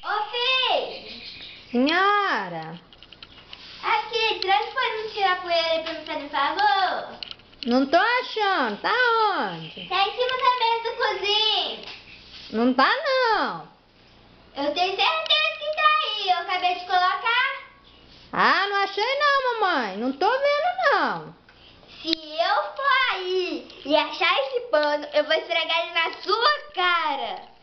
Ô, filho! Senhora! Aqui, traz pode me tirar a poeira aí pra me fazer um favor? Não tô achando. Tá onde? Tá em cima da mesa da cozinha. Não tá, não. Eu tenho certeza que tá aí. Eu acabei de colocar. Ah, não achei não, mamãe. Não tô vendo, não. Se eu for aí e achar esse pano, eu vou esfregar ele na sua cara.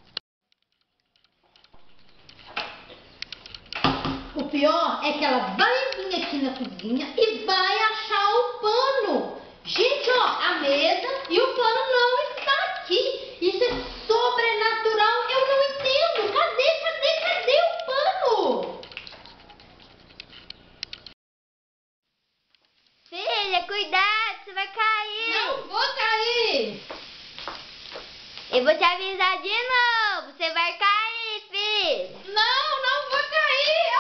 O pior é que ela vai vir aqui na cozinha e vai achar o pano. Gente, ó, a mesa e o pano não está aqui. Isso é sobrenatural. Eu não entendo. Cadê o pano? Filha, cuidado, você vai cair. Não vou cair. Eu vou te avisar de novo. Você vai cair, filha. Não vou cair.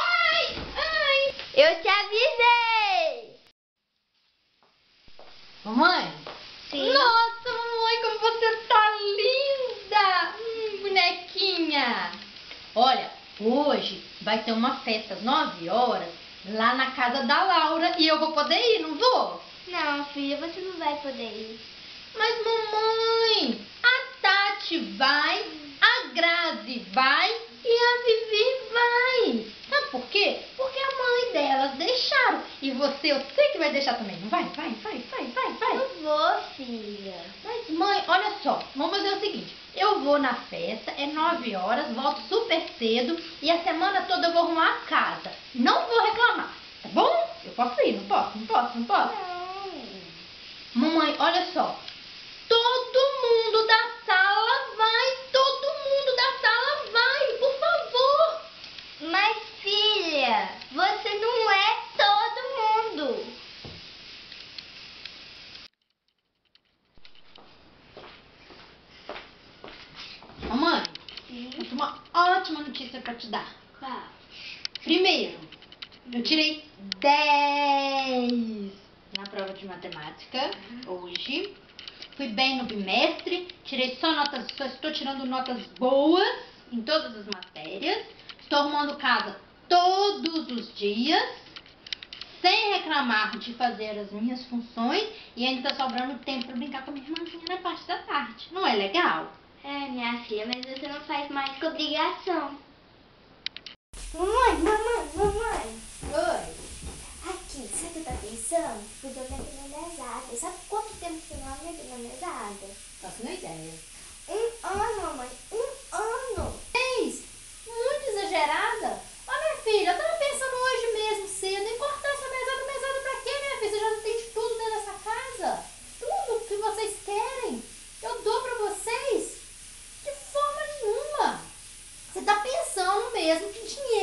Ai. Eu te avisei. Mamãe? Sim. Nossa, mamãe, como você tá linda! Bonequinha! Olha, hoje vai ter uma festa às 9 horas lá na casa da Laura e eu vou poder ir, não vou? Não, filha, você não vai poder ir. Mas, mamãe, a Tati vai, a Grazi vai e a Vivi vai. Sabe por quê? Porque a mãe delas deixaram. E você, eu sei que vai deixar também, não vai? Vai. Não vou, filha. Mas, mãe, olha só, vamos fazer o seguinte. Eu vou na festa, é 9 horas, volto super cedo e a semana toda eu vou arrumar a casa. Não vou reclamar, tá bom? Eu posso ir, não posso? Não. Mamãe, olha só. Todo mundo da sala vai, por favor. Mas, filha, você não é todo mundo. Mamãe, eu tenho uma ótima notícia pra te dar. Qual? Primeiro, eu tirei 10 na prova de matemática hoje. Fui bem no bimestre, só estou tirando notas boas em todas as matérias. Estou arrumando casa todos os dias, sem reclamar de fazer as minhas funções e ainda está sobrando tempo para brincar com a minha irmãzinha na parte da tarde. Não é legal? É, minha filha, mas você não faz mais que obrigação. Mamãe. Oi. Aqui, sabe o que eu tô pensando? Podia ler na mesada. Sabe quanto tempo você não lê na mesada? Faço uma ideia. 1 ano, mamãe. 1 ano. 10? Muito exagerada. Ó, minha filha, eu tava pensando hoje mesmo cedo em cortar essa mesada pra quê, minha filha? Você já não tem de tudo dentro dessa casa. Tudo que vocês querem, eu dou pra vocês. De forma nenhuma. Você tá pensando mesmo que dinheiro